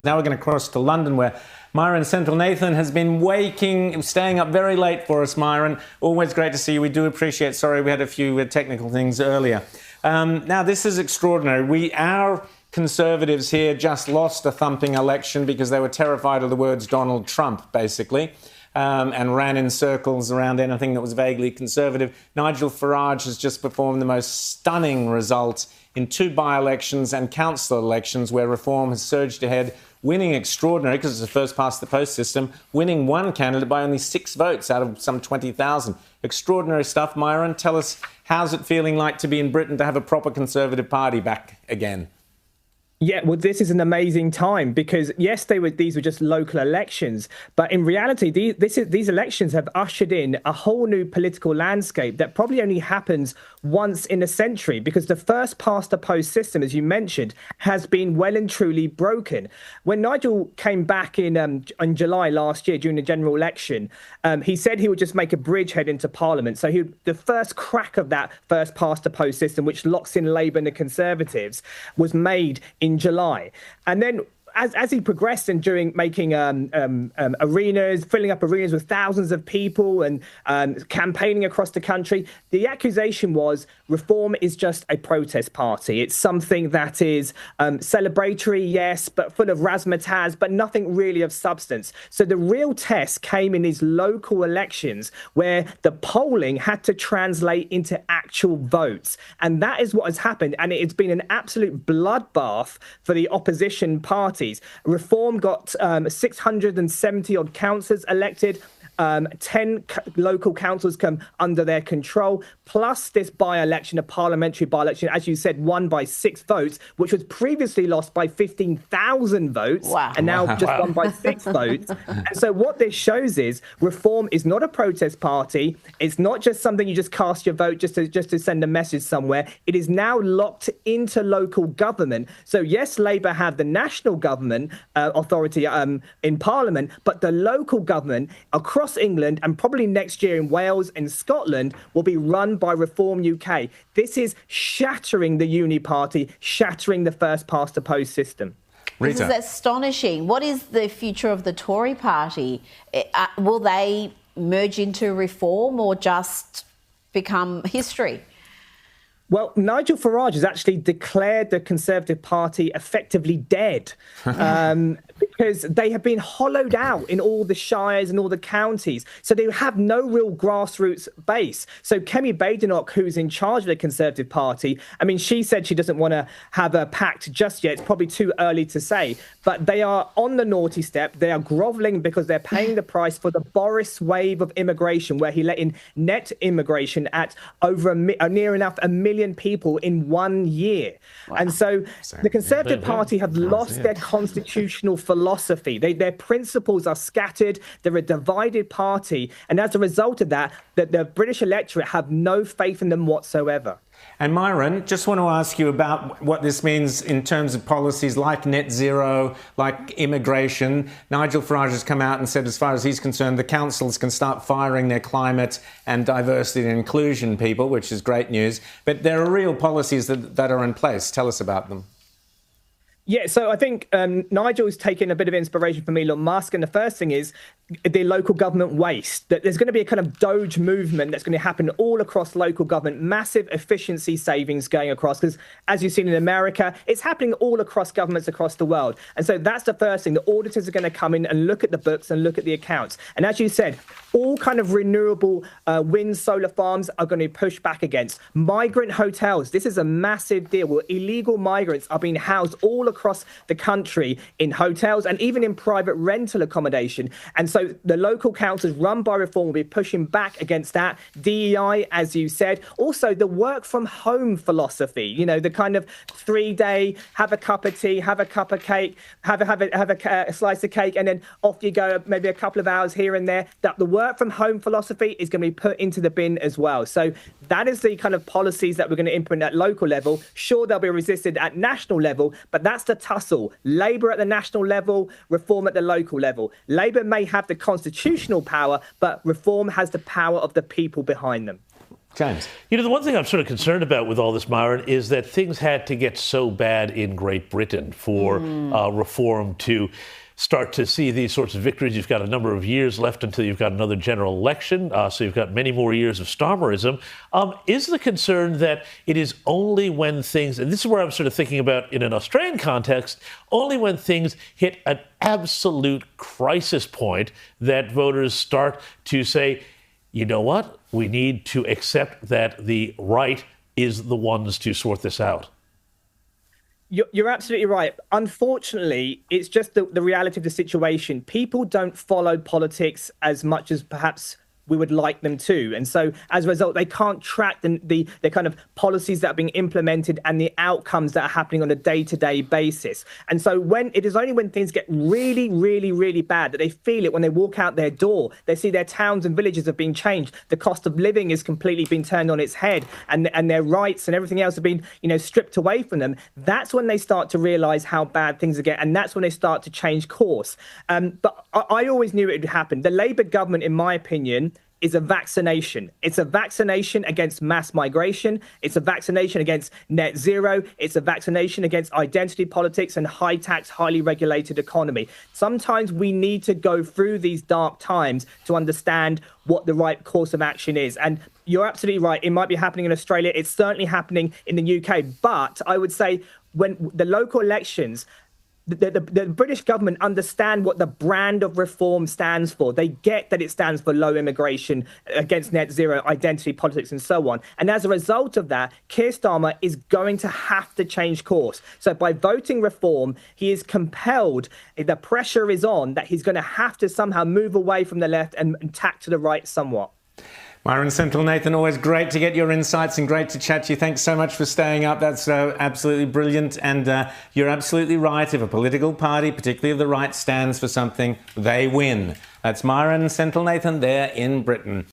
Now we're going to cross to London, where Mayuran Senthilnathan has been staying up very late for us. Mayuran, always great to see you. We do appreciate. Sorry, we had a few technical things earlier. Now, this is extraordinary. Our Conservatives here just lost a thumping election because they were terrified of the words Donald Trump, basically, and ran in circles around anything that was vaguely conservative. Nigel Farage has just performed the most stunning result in 2 by-elections and council elections where Reform has surged ahead, winning extraordinary, because it's a first-past-the-post system, winning one candidate by only 6 votes out of some 20,000. Extraordinary stuff. Mayuran, tell us, how's it feeling like to be in Britain, to have a proper Conservative Party back again? Yeah, well, this is an amazing time because, yes, these were just local elections. But in reality, these elections have ushered in a whole new political landscape that probably only happens once in a century, because the first past the post system, as you mentioned, has been well and truly broken. When Nigel came back in July last year during the general election, he said he would just make a bridgehead into Parliament. So the first crack of that first past the post system, which locks in Labour and the Conservatives, was made in July. And then as he progressed and during making arenas, filling up arenas with thousands of people and campaigning across the country, the accusation was Reform is just a protest party. It's something that is celebratory, yes, but full of razzmatazz, but nothing really of substance. So the real test came in these local elections where the polling had to translate into actual votes. And that is what has happened. And it's been an absolute bloodbath for the opposition party. Reform got 670 odd councillors elected. 10 local councils come under their control, plus this by-election, a parliamentary by-election, as you said, won by 6 votes, which was previously lost by 15,000 votes, and now just won by 6 votes. And so what this shows is Reform is not a protest party. It's not just something you just cast your vote just to send a message somewhere. It is now locked into local government. So yes, Labour have the national government authority in Parliament, but the local government across England and probably next year in Wales and Scotland will be run by Reform UK. This is shattering the Uni Party, shattering the first past the post system. This is astonishing. What is the future of the Tory party? Will they merge into Reform or just become history? Well, Nigel Farage has actually declared the Conservative Party effectively dead because they have been hollowed out in all the shires and all the counties. So they have no real grassroots base. So Kemi Badenoch, who's in charge of the Conservative Party, I mean, she said she doesn't want to have a pact just yet. It's probably too early to say. But they are on the naughty step. They are grovelling because they're paying the price for the Boris wave of immigration, where he let in net immigration at over near enough 1 million people in 1 year. Wow. And so the Conservative Party have lost their constitutional philosophy. Their principles are scattered. They're a divided party. And as a result of that, the British electorate have no faith in them whatsoever. And Mayuran, just want to ask you about what this means in terms of policies like net zero, like immigration. Nigel Farage has come out and said, as far as he's concerned, the councils can start firing their climate and diversity and inclusion people, which is great news. But there are real policies that are in place. Tell us about them. Yeah, so I think Nigel is taking a bit of inspiration from Elon Musk. And the first thing is the local government waste. That there's going to be a kind of Doge movement that's going to happen all across local government, massive efficiency savings going across. Because as you've seen in America, it's happening all across governments across the world. And so that's the first thing. The auditors are going to come in and look at the books and look at the accounts. And as you said, all kind of renewable wind, solar farms are going to be pushed back against. Migrant hotels. This is a massive deal where illegal migrants are being housed all across the country in hotels and even in private rental accommodation. And so the local councils run by Reform will be pushing back against that. DEI, as you said. Also, the work from home philosophy, you know, the kind of 3-day, have a cup of tea, have a cup of cake, have a slice of cake, and then off you go, maybe a couple of hours here and there. That the work from home philosophy is going to be put into the bin as well. So that is the kind of policies that we're going to implement at local level. Sure, they'll be resisted at national level, but that's the tussle. Labour at the national level, Reform at the local level. Labour may have the constitutional power, but Reform has the power of the people behind them. James. You know, the one thing I'm sort of concerned about with all this, Myron, is that things had to get so bad in Great Britain for reform to start to see these sorts of victories. You've got a number of years left until you've got another general election, so you've got many more years of Starmerism. Is the concern that it is only when things, and this is where I'm sort of thinking about in an Australian context, only when things hit an absolute crisis point that voters start to say, you know what, we need to accept that the right is the ones to sort this out? You're absolutely right. Unfortunately, it's just the reality of the situation. People don't follow politics as much as perhaps we would like them to. And so as a result, they can't track the kind of policies that are being implemented and the outcomes that are happening on a day-to-day basis. And so when it is only when things get really, really, really bad that they feel it when they walk out their door, they see their towns and villages have been changed. The cost of living is completely been turned on its head, and their rights and everything else have been, stripped away from them. That's when they start to realize how bad things are getting. And that's when they start to change course. But I always knew it would happen. The Labour government, in my opinion, is a vaccination. It's a vaccination against mass migration. It's a vaccination against net zero. It's a vaccination against identity politics and high tax, highly regulated economy. Sometimes we need to go through these dark times to understand what the right course of action is. And you're absolutely right. It might be happening in Australia. It's certainly happening in the UK. But I would say when the local elections, the British government understand what the brand of reform stands for. They get that it stands for low immigration, against net zero, identity politics, and so on. And as a result of that, Keir Starmer is going to have to change course. So by voting reform, he is compelled, the pressure is on, that he's going to have to somehow move away from the left and tack to the right somewhat. Mayuran Senthilnathan, always great to get your insights and great to chat to you. Thanks so much for staying up. That's absolutely brilliant. And you're absolutely right. If a political party, particularly of the right, stands for something, they win. That's Mayuran Senthilnathan there in Britain.